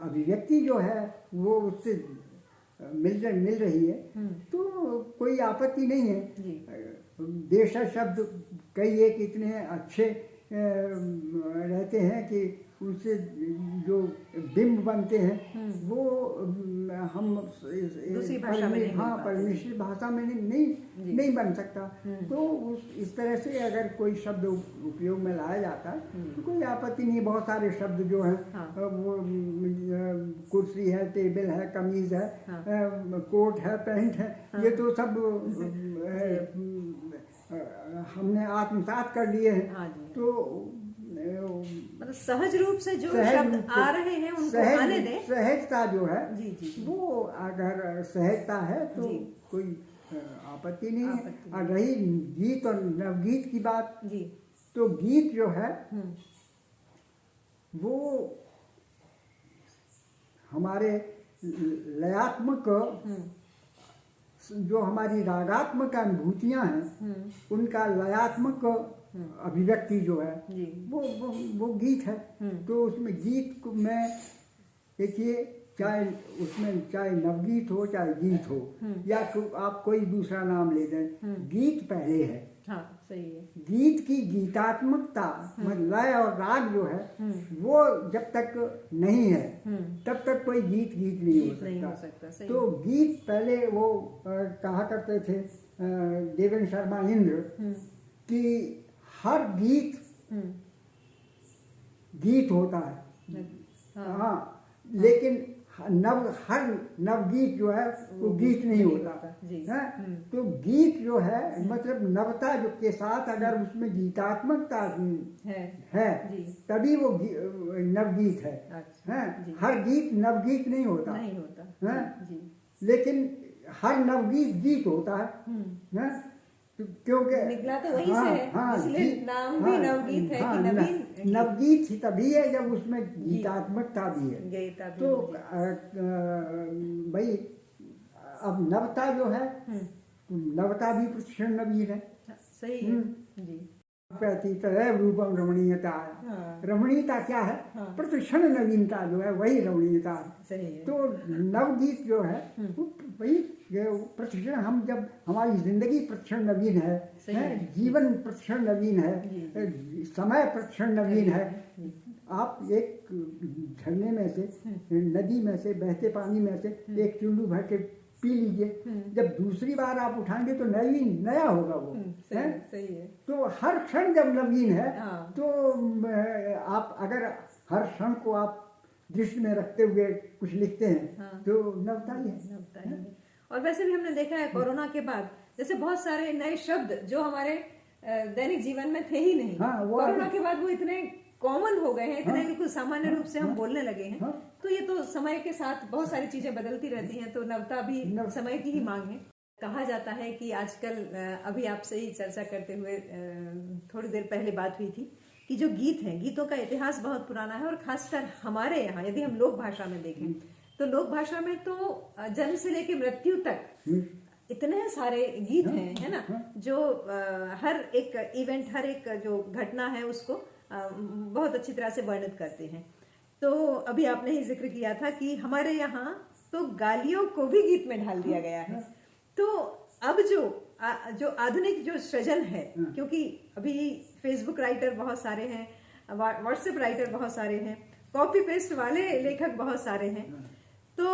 अभिव्यक्ति जो है वो उससे मिल रही है तो कोई आपत्ति नहीं है। देशज शब्द कई एक इतने अच्छे रहते हैं कि उनसे जो बिंब बनते हैं वो हम दूसरी भाषा में नहीं, हाँ, परमेश्वरी भाषा में नहीं बन सकता। तो इस तरह से अगर कोई शब्द उपयोग में लाया जाता है तो कोई आपत्ति नहीं। बहुत सारे शब्द जो हैं वो कुर्सी है, टेबल है, कमीज है, कोट है, पैंट है, ये तो सब हमने आत्मसात कर लिए हैं। तो मतलब सहज रूप से जो शब्द आ रहे हैं उनको आने दें। सहजता जो है जी। वो अगर सहजता है तो कोई आपत्ति नहीं है। और रही गीत और नवगीत की बात, तो गीत जो है वो हमारे लयात्मक जो हमारी रागात्मक अनुभूतियां हैं उनका लयात्मक अभिव्यक्ति जो है वो गीत है। तो उसमें गीत में देखिए, चाहे नवगीत हो चाहे गीत हो या आप कोई दूसरा नाम ले दें, गीत पहले है। हाँ, सही है। गीत की गीतात्मकता लय और राग जो है वो जब तक नहीं है तब तक कोई गीत नहीं हो सकता। तो गीत पहले वो कहा करते थे देवेंद्र शर्मा इंद्र कि हर गीत होता है। हाँ, लेकिन हर नवगीत जो है वो गीत नहीं होता है। तो गीत जो है मतलब नवता जो के साथ अगर उसमें गीतात्मकता है तभी वो नवगीत है। हर गीत नवगीत नहीं होता है, लेकिन हर नवगीत गीत होता है। क्योंकि निकला तो वहीं से है, इसलिए नाम भी नवगीत है कि नवीन नवगीत ही तभी है जब उसमें गीतात्मकता भी है। तो भाई अब नवता जो है नवता भी प्रतिक्षण नवीन है। सही है जी। प्रतीत है रूपम रमणीयता। रमणीयता क्या है? प्रतिक्षण नवीनता जो है वही रमणीयता है। तो नवगीत जो है वही प्रतिक्षण, हम जब हमारी जिंदगी प्रतिक्षण नवीन है, जीवन प्रतिक्षण नवीन है, समय प्रतिक्षण नवीन है। आप एक झरने में से, नदी में से, बहते पानी में से एक चुल्लू भर के पी लीजिए, जब दूसरी बार आप उठाएंगे तो नया होगा वो। सही है। तो हर क्षण जब नवीन है तो आप अगर हर क्षण को आप दृष्टि में रखते हुए कुछ लिखते हैं तो नवता ही है। और वैसे भी हमने देखा है कोरोना के बाद जैसे बहुत सारे नए शब्द जो हमारे दैनिक जीवन में थे ही नहीं, कोरोना के बाद वो इतने कॉमन हो गए हैं, इतने बिल्कुल सामान्य रूप से हम बोलने लगे हैं। तो ये तो समय के साथ बहुत सारी चीजें बदलती रहती हैं, तो नवता भी समय की ही मांग है। कहा जाता है कि आजकल अभी आपसे ही चर्चा करते हुए थोड़ी देर पहले बात हुई थी कि जो गीत हैं, गीतों का इतिहास बहुत पुराना है। और खासकर हमारे यहाँ यदि हम लोक भाषा में देखें तो लोक भाषा में तो जन्म से लेकर मृत्यु तक इतने सारे गीत हैं, है ना, जो हर एक इवेंट, हर एक जो घटना है उसको बहुत अच्छी तरह से वर्णित करते हैं। तो अभी आपने ही जिक्र किया था कि हमारे यहाँ तो गालियों को भी गीत में ढाल दिया गया है। तो अब जो आधुनिक जो सृजन है, क्योंकि अभी फेसबुक राइटर बहुत सारे हैं, व्हाट्सएप राइटर बहुत सारे हैं, कॉपी पेस्ट वाले लेखक बहुत सारे हैं, तो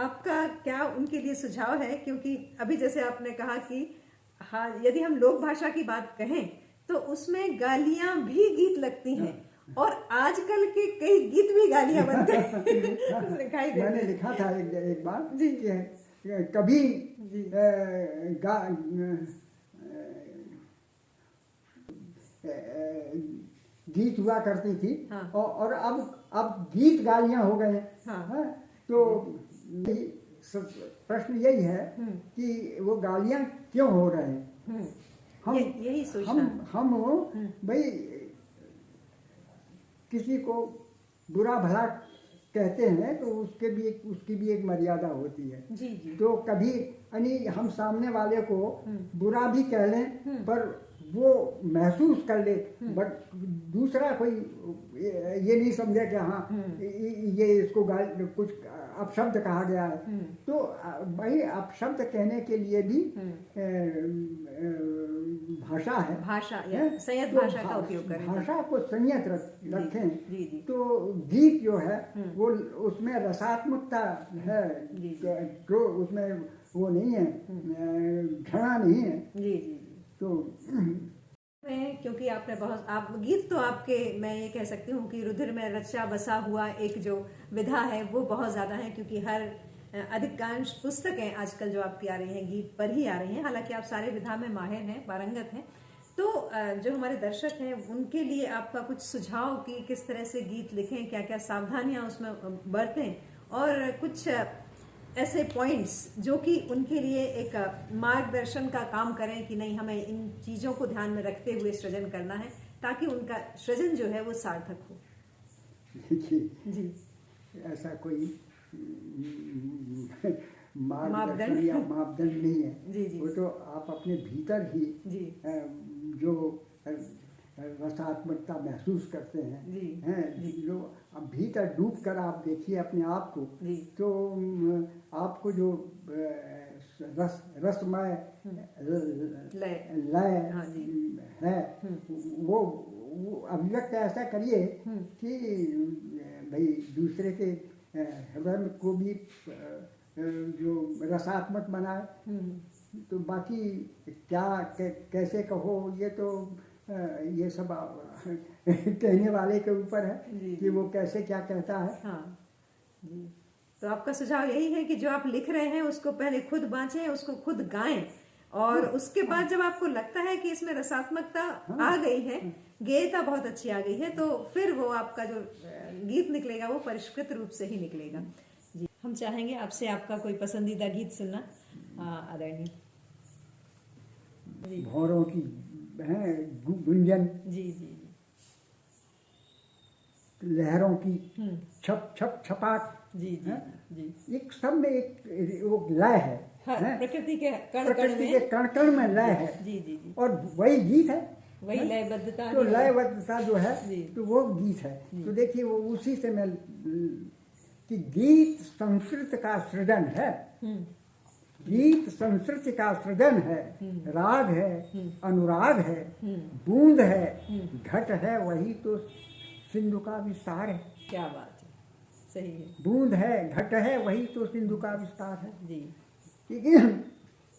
आपका क्या उनके लिए सुझाव है? क्योंकि अभी जैसे आपने कहा कि हाँ, यदि हम लोक भाषा की बात कहें तो उसमें गालियां भी गीत लगती हैं, और आजकल के कई गीत भी गालियां बनते हैं। दिखाई देते। मैंने लिखा था एक बार जी कि कभी गीत हुआ करती थी और अब गीत गालियां हो गए। तो प्रश्न यही है कि वो गालियां क्यों हो रहे हैं? यही सोचना हम भाई किसी को बुरा भला कहते हैं तो उसकी भी एक मर्यादा होती है। जी जी। तो कभी यानी हम सामने वाले को बुरा भी कह लें पर वो महसूस कर ले, बट दूसरा कोई ये नहीं समझे कि हाँ ये इसको कुछ अपशब्द कहा गया है। तो भाई अपशब्द कहने के लिए भी भाषा है, भाषा या संयत तो भाषा का उपयोग करें। भाषा को संयत रखें। जी जी। तो गीत जो है वो उसमें रसात्मकता है, जो उसमें वो नहीं है, घृणा नहीं है। जी जी। तो क्योंकि आपने बहुत आप गीत तो आपके, मैं ये कह सकती हूँ कि रुधिर में रचा बसा हुआ एक जो विधा है वो बहुत ज्यादा है, क्योंकि हर अधिकांश पुस्तकें आजकल जो आपकी आ रही हैं गीत पर ही आ रही हैं। हालांकि आप सारे विधा में माहिर हैं, पारंगत हैं। तो जो हमारे दर्शक हैं उनके लिए आपका कुछ सुझाव कि किस तरह से गीत लिखें, क्या क्या सावधानियां उसमें बरतें, और कुछ ऐसे पॉइंट्स जो कि उनके लिए एक मार्गदर्शन का काम करें कि नहीं हमें इन चीजों को ध्यान में रखते हुए सृजन करना है ताकि उनका सृजन जो है वो सार्थक हो। देखिए जी, ऐसा कोई मापदंड या मापदंड नहीं है। जी जी। वो तो आप अपने भीतर ही जी जो रसात्मकता महसूस करते हैं, जी हैं जो अब भीतर डूब कर आप देखिए अपने आप को, जी। तो आपको जो रसमय लय हाँ जी। है वो अभिव्यक्त ऐसा करिए कि भाई दूसरे के हृदय को भी जो रसात्मक बनाए। तो बाकी क्या कैसे कहो ये तो ये सब कहने वाले के ऊपर है कि वो कैसे क्या कहता है। हाँ जी। तो आपका सुझाव यही है कि जो आप लिख रहे हैं उसको पहले खुद बांचें, उसको खुद गाएं, और उसके बाद जब आपको लगता है कि इसमें रसात्मकता आ गई है, गेयता बहुत अच्छी आ गई है, तो फिर वो आपका जो गीत निकलेगा वो परिष्कृत रूप से ही निकलेगा। जी, हम चाहेंगे आपसे आपका कोई पसंदीदा गीत सुनना आदरणीय। भौरों की है गुंजन, जी जी, लहरों की छप छप छपाट, जी जी जी, एक सब में एक वो लय है, प्रकृति के कण कण में लय है। जी जी जी। और वही गीत है, वही लयबद्धता, तो लयबद्धता जो है तो वो गीत है। तो देखिए वो उसी से मैं कि गीत संस्कृत का सृजन है, गीत संस्कृति का सृजन है, राग है, अनुराग है, बूंद है, घट है, वही तो सिंधु का विस्तार है। क्या बात है, सही है। बूंद है, घट है, वही तो सिंधु का विस्तार है। जी।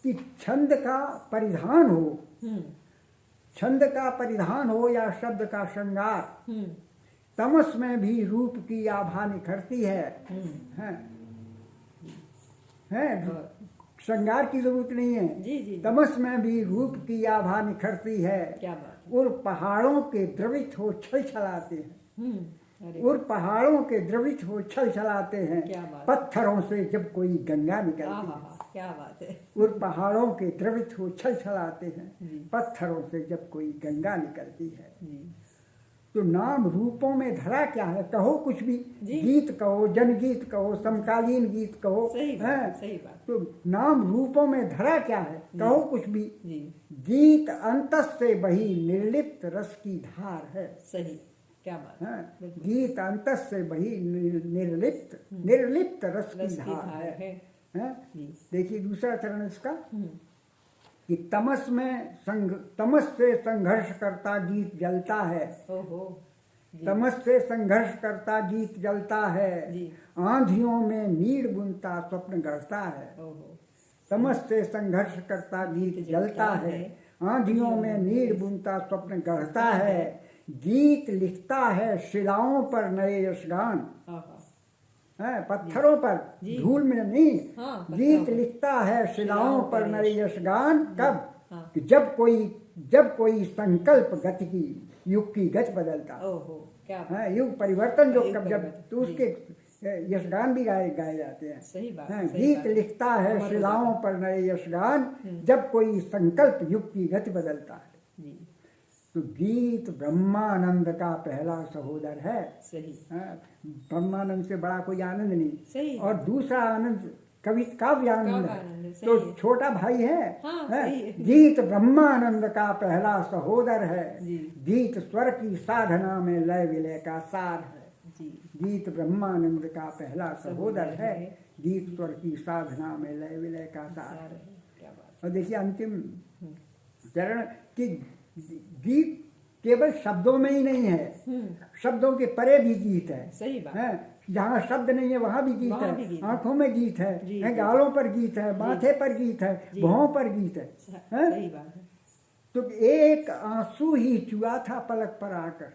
कि छंद का परिधान हो, छंद का परिधान हो या शब्द का श्रृंगार, तमस में भी रूप की आभा निखरती है। श्रृंगार की जरूरत नहीं है, जी जी। तमस में भी रूप की आभा निखरती है। क्या बात। और पहाड़ों के द्रवित हो छल छलाते हैं, और पहाड़ों के द्रवित हो छल छलाते हैं, पत्थरों से जब कोई गंगा निकलती है। क्या बात है। और पहाड़ों के द्रवित हो छल छलाते हैं, पत्थरों से जब कोई गंगा निकलती है। तो नाम रूपों में धरा क्या है, कहो कुछ भी, गीत कहो, जनगीत कहो, समकालीन गीत कहो, सही बात, सही बात। तो नाम रूपों में धरा क्या है, कहो कुछ भी, गीत अंतस से बही निर्लिप्त रस की धार है। सही, क्या बात है। गीत अंतस से बही निर्लिप्त रस की धार है। देखिए दूसरा चरण इसका कि तमस से संघर्ष करता गीत जलता है। तमस से संघर्ष करता गीत जलता है, आंधियों में नीड़ बुनता स्वप्न गढ़ता है। तमस से संघर्ष करता गीत जलता है, आंधियों में नीड़ बुनता स्वप्न गढ़ता है। गीत लिखता है शिलाओं पर नए यशगान, पत्थरों पर, धूल में नहीं। गीत लिखता है शिलाओं पर नए यशगान, कब कि जब कोई संकल्प गति की युग की गति बदलता। क्या युग परिवर्तन जो कब जब तो उसके यशगान भी गाए जाते हैं। सही बात। गीत लिखता है शिलाओं पर नए यशगान, जब कोई संकल्प युग की गति बदलता है। तो गीत ब्रह्मानंद का पहला सहोदर है। सही। ब्रह्मानंद से बड़ा कोई आनंद नहीं। सही। और दूसरा आनंद काव्य आनंद है, तो छोटा भाई है। हाँ, सही है। गीत ब्रह्मानंद का पहला सहोदर है जी। गीत स्वर की साधना में लय विलय का सार है जी। गीत ब्रह्मानंद का पहला सहोदर है गीत स्वर की साधना में लय विलय का सार है। क्या बात। और देखिए अंतिम चरण कि गीत केवल शब्दों में ही नहीं है, शब्दों के परे भी गीत है। सही बात है। जहाँ शब्द नहीं है वहाँ भी गीत वहाँ है, भी गीत आंखों में गीत है, जी, है जी। गालों पर गीत है, माथे पर गीत है, भौहों पर गीत है। सही बात है। तो एक आंसू ही चुआ था पलक पर आकर,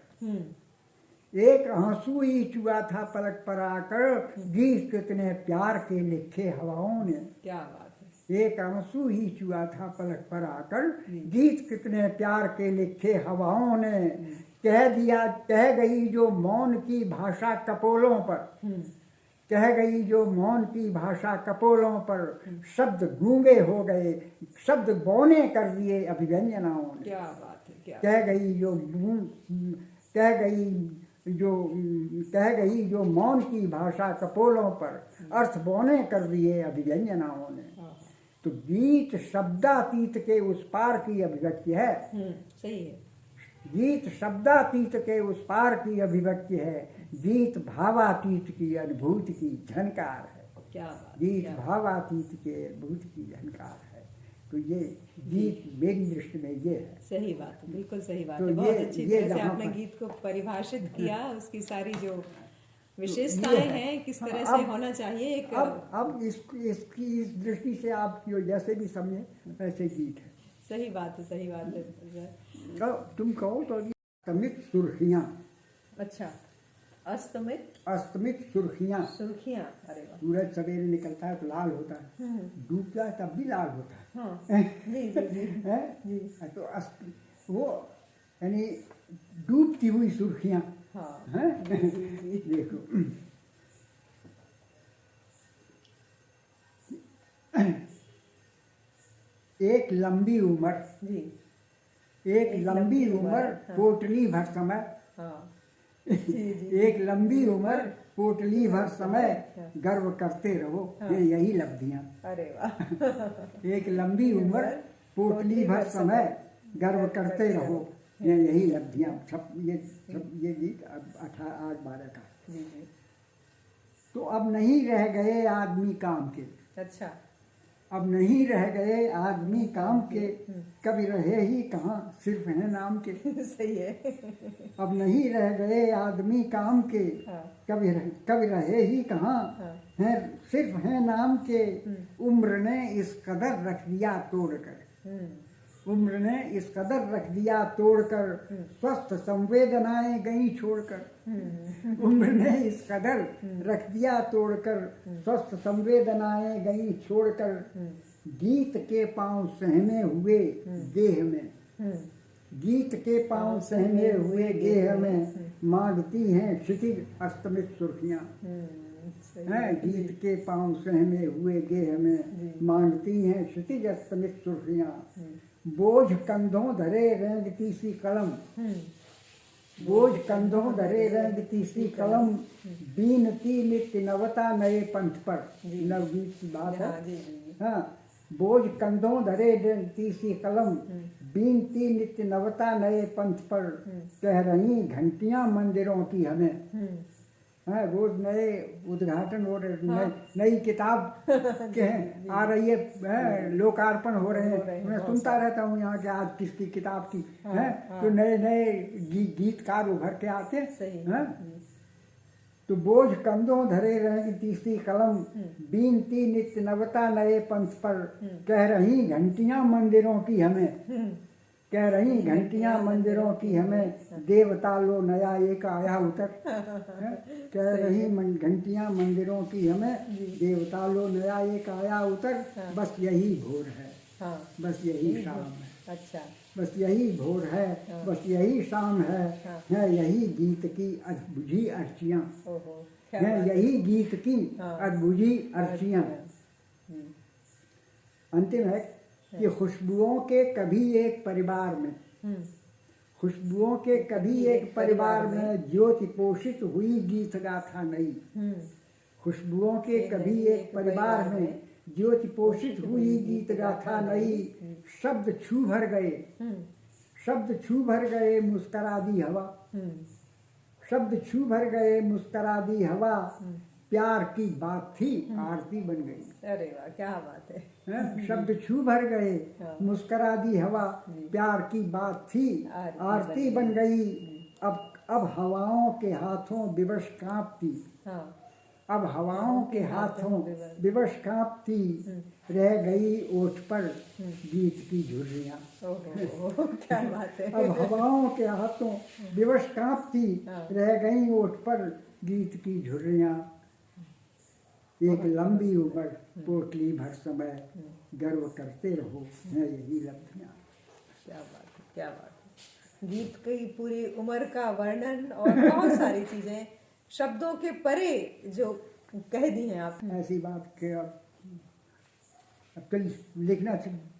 एक आंसू ही चुआ था पलक पर आकर, गीत कितने प्यार के लिखे हवाओं ने। क्या बात है। एक आंसू ही चुआ था पलक पर आकर, गीत कितने प्यार के लिखे हवाओं ने। कह गई जो मौन की भाषा कपोलों पर, कह गई जो मौन की भाषा कपोलों पर, शब्द गूंगे हो गए, शब्द बौने कर दिए अभिव्यंजनाओं ने। क्या बात है। क्या कह गई जो मौन की भाषा कपोलों पर, अर्थ बौने कर दिए अभिव्यंजनाओं ने। तो गीत शब्दातीत के उस पार की अभिव्यक्ति है। सही है। गीत शब्दातीत के उस पार की अभिव्यक्ति है, गीत भावातीत की अनुभूति की झनकार है। क्या बात। गीत भावातीत के अनुभूति की झनकार है। तो ये गीत मेरी दृष्टि में ये है। सही बात है, बिल्कुल सही बात तो है। बहुत अच्छी तरह से आपने पर गीत को परिभाषित किया, उसकी सारी जो विशेषताएं हैं, किस तरह से होना चाहिए। एक अब इसकी इस दृष्टि से आप जैसे भी समझे वैसे गीत है। सही बात है। सही बात है। तो तुम कहो तो अस्तमित सुर्खियाँ। अच्छा, अस्तमित सुर्खियाँ। सुर्खियाँ। अरे वाह। सूरज सवेरे निकलता है तो लाल होता है, डूबता है तब भी लाल होता है। हाँ। जी जी जी। है? जी। तो वो यानी डूबती हुई सुर्खियाँ। हाँ। हैं? देखो एक लंबी उम्र, एक लंबी उम्र पोटली भर समय। हाँ। एक लंबी उम्र पोटली भर समय, गर्व करते रहो ये यही लब्धियाँ। अरे वाह। एक लंबी उम्र पोटली भर समय, गर्व करते रहो ये यही लब्धियाँ। ये गीत अब 18/12 का। तो अब नहीं रह गए आदमी काम के। अच्छा। अब नहीं रह गए आदमी काम के, कभी रहे ही कहाँ सिर्फ है नाम के। सही है। अब नहीं रह गए आदमी काम के, कभी रहे ही कहाँ हैं सिर्फ है नाम के। उम्र ने इस कदर रख दिया तोड़कर, उम्र ने इस कदर रख दिया तोड़कर, स्वस्थ संवेदनाएं गई छोड़कर। उम्र ने इस कदर रख दिया तोड़कर, स्वस्थ संवेदनाएं गई छोड़कर। गीत के पांव सहमे हुए गेह में, गीत के पांव सहमे हुए गेह में, मांगती हैं क्षितिज अस्तमित सुर्खियाँ। हैं गीत के पांव सहमे हुए गेह में, मांगती हैं क्षितिज अस्तमित सुर्खियाँ। बोझ कंधों धरे रेंगती सी कलम, बोझ कंधों धरे रेंगती सी कलम, बीनती नित्य नवता नए पंथ पर। नवगीत की बात है। हाँ, बोझ कंधों धरे रेंगती सी कलम, बीनती नित्य नवता नए पंथ पर। कह रही घंटियां मंदिरों की हमें, है रोज नए उद्घाटन हो रहे, नई किताब के आ रही है, लोकार्पण हो रहे हैं। मैं सुनता रहता हूँ यहाँ के आज किसकी किताब की है। तो नए नए गीतकार उभर के आते हैं। तो बोझ कंधों धरे रहेंगी तीसरी कलम, बीनती नित्य नवता नए पंथ पर। कह रही घंटियां मंदिरों की हमें, कह रही घंटियां मंदिरों की हमें, देवता लो नया एक आया उतर। कह रही घंटियां मंदिरों की हमें, देवता लो नया एक आया उतर। बस यही भोर है, बस यही शाम है। अच्छा, बस यही भोर है, बस यही शाम है यही गीत की अधबुझी अर्चियाँ, है यही गीत की अधबुझी अर्चियाँ। अंतिम है कि खुशबुओं के कभी एक परिवार में, खुशबुओं के कभी एक परिवार में ज्योति पोषित हुई गीत गाथा नई। खुशबुओं के कभी एक परिवार में ज्योति पोषित हुई गीत गाथा नई। शब्द छू भर गए, शब्द छू भर गए मुस्करा दी हवा। शब्द छू भर गए मुस्करा दी हवा। प्यार की बात थी आरती बन गई। अरे वाह, क्या बात है। शब्द छू भर गए मुस्करा दी हवा। प्यार की बात थी आरती बन गई। अब हवाओं के हाथों विवश कांपती। अब हवाओं के हाथों विवश कांपती। रह गई ओठ पर गीत की झुर्रियाँ। क्या बात है। अब हवाओं के हाथों विवश कांपती। रह गई ओठ पर गीत की झुर्रियाँ। एक लंबी उम्र पोटली भर समय गर्व करते रहो है यही लब्धियाँ। क्या बात है, क्या बात है। गीत की पूरी उम्र का वर्णन और बहुत सारी चीजें शब्दों के परे जो कह दी हैं आप। ऐसी बात के अब तो लिखना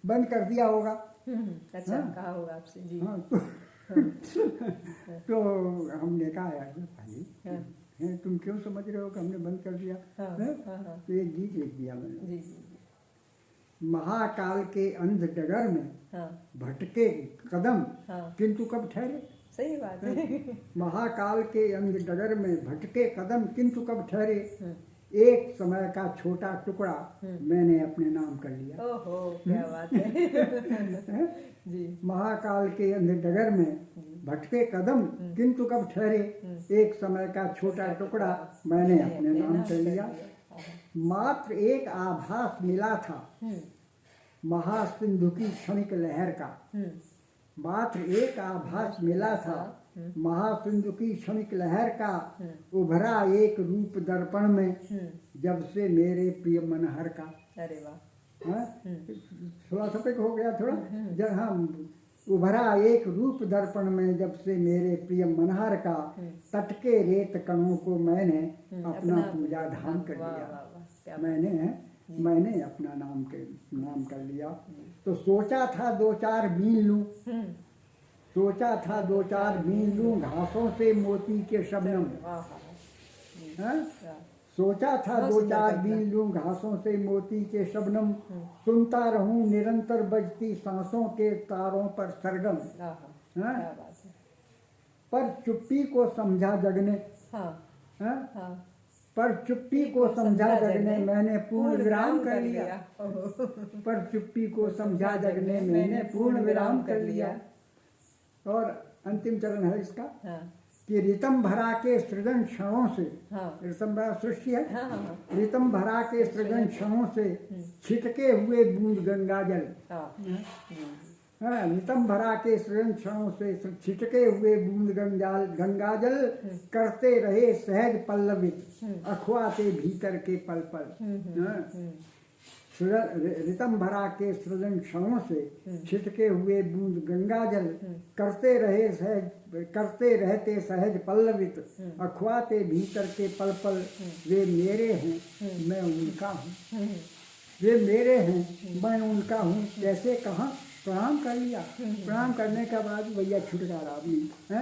बंद कर दिया होगा। अच्छा, कहा होगा आपसे जी। हाँ, तो हमने कहा यार भाई हैं, तुम क्यों समझ रहे हो कि हमने बंद कर दिया। तो एक गीत लिख दिया मैंने। जी जी। महाकाल के अंध डगर में भटके कदम किंतु कब ठहरे। सही बात है। महाकाल के अंध डगर में भटके कदम किंतु कब ठहरे। एक समय का छोटा टुकड़ा मैंने अपने नाम कर लिया। ओहो, क्या बात है। जी। महाकाल के अंध डगर में भटके कदम किंतु कब ठहरे। एक समय का छोटा टुकड़ा मैंने अपने नाम कर लिया। मात्र एक आभास मिला था महासिंधु की क्षणिक लहर का। मात्र एक आभास मिला था महासिंधु की क्षणिक लहर का। उभरा एक रूप दर्पण में जब से मेरे प्रिय मनहर का। अरे वाह, थोड़ा सपेक हो गया थोड़ा। जब हम उभरा एक रूप दर्पण में जब से मेरे प्रिय मनहर का। तटके रेत कणों को मैंने अपना पूजा धाम कर लिया। मैंने अपना नाम कर लिया। तो सोचा था दो चार बीन लूं। सोचा था दो चार बीन लूं घासों से मोती के शबनम। सोचा था दो चार बीन लूं घासों से मोती के शबनम। सुनता रहूं निरंतर बजती सांसों के तारों पर सरगम। पर चुप्पी को समझा जगने। पर चुप्पी को समझा जगने मैंने पूर्ण विराम कर लिया। पर चुप्पी को समझा जगने मैंने पूर्ण विराम कर लिया। और अंतिम चरण है इसका कि रितम भरा के सृजन क्षणों से। रितम भरा सृष्टि है। रितम भरा के सृजन क्षणों से छिटके हुए बूंद गंगा जल। रितम भरा के सृजन क्षणों से छिटके हुए बूंद गंगा जल। करते रहे सहज पल्लवित अखवाते भीतर के पल पल। रितम भरा के सृजन क्षणों से छिटके हुए बूंद गंगा जल। करते रहते सहज पल्लवित अखवाते भीतर के पल पल। वे मेरे हैं मैं उनका हूँ। वे मेरे हैं मैं उनका हूँ। कैसे कहाँ प्रणाम कर लिया। प्रणाम करने के बाद भैया छुटकारा भी है।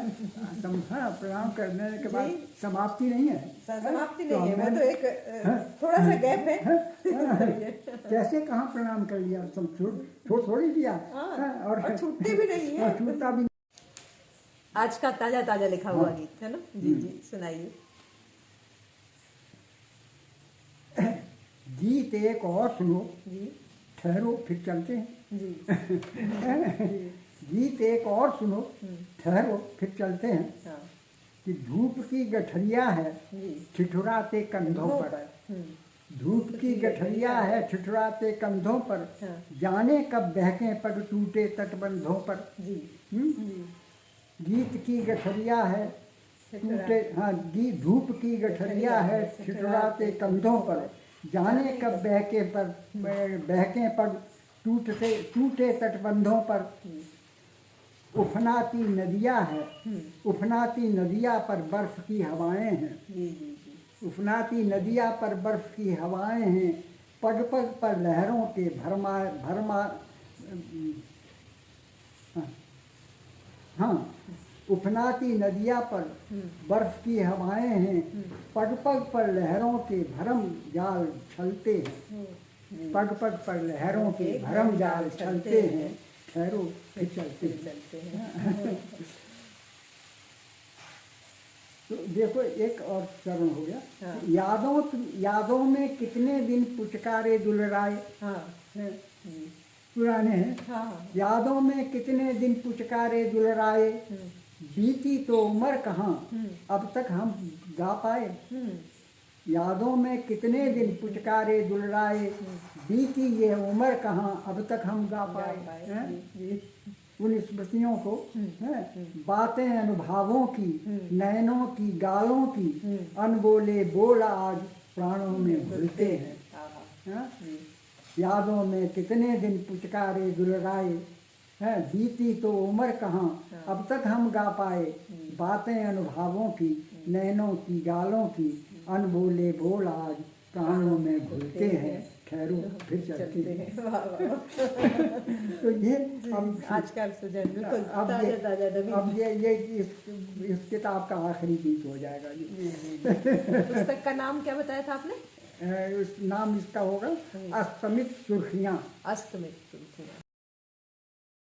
प्रणाम करने के बाद समाप्ति नहीं है। समाप्ति नहीं है, मैं तो एक थोड़ा सा गैप है। कैसे कहाँ प्रणाम कर लिया, थोड़ी दिया और छूटते भी नहीं है। छूटता भी। आज का ताजा ताजा लिखा हुआ गीत है ना। जी जी, सुनाइए। गीत एक और सुनो जी। ठहरो फिर चलते हैं। जी। गीत एक और सुनो ठहरो फिर चलते हैं। कि धूप की गठरिया है ठिठुराते कंधों पर। धूप की गठरिया है ठिठुराते कंधों पर। जाने कब बहके पग टूटे तटबंधों पर। गीत की गठरिया है टूटे धूप की गठरिया है ठिठुराते कंधों पर। जाने कब बहके पग टूटे तटबंधों पर। उफनाती नदियाँ है उफनाती नदिया पर बर्फ की हवाएं हैं। उफनाती नदिया पर बर्फ की हवाएं हैं। पग पग पर लहरों के हाँ, उफनाती नदिया पर बर्फ की हवाएं हैं, पग पग पर लहरों के भरम जाल छलते हैं, पग पग पर लहरों के भरम जाल छलते हैं, ठहरो फिर चलते हैं। तो देखो एक और चरण हो गया। हाँ। यादों में कितने दिन पुचकारे दुलराए। हाँ। पुराने हैं। हाँ। यादों में कितने दिन पुचकारे दुलराए, बीती तो उम्र कहाँ अब तक हम गा पाए। यादों में कितने दिन पुचकारे दुलराए, बीती ये उम्र कहाँ अब तक हम गा पाए हैं? उन स्मृतियों को हैं, बातें अनुभवों की, नैनों की गालों की, अनबोले बोल आज प्राणों में घुलते हैं। यादों में कितने दिन पुचकारे दुलराए हैं, बीती तो उम्र कहाँ अब तक हम गा पाए, बातें अनुभवों की, नैनों की गालों की, अनबोले बोल आज प्राणों में घुलते हैं, ठहरो फिर चलते हैं। तो ये अब आजकल से बिल्कुल अब ये इस किताब का आखिरी गीत हो जाएगा जी। पुस्तक का नाम क्या बताया था आपने? नाम इसका होगा अस्तमित सुर्खियाँ। अस्तमित सुर्खियाँ।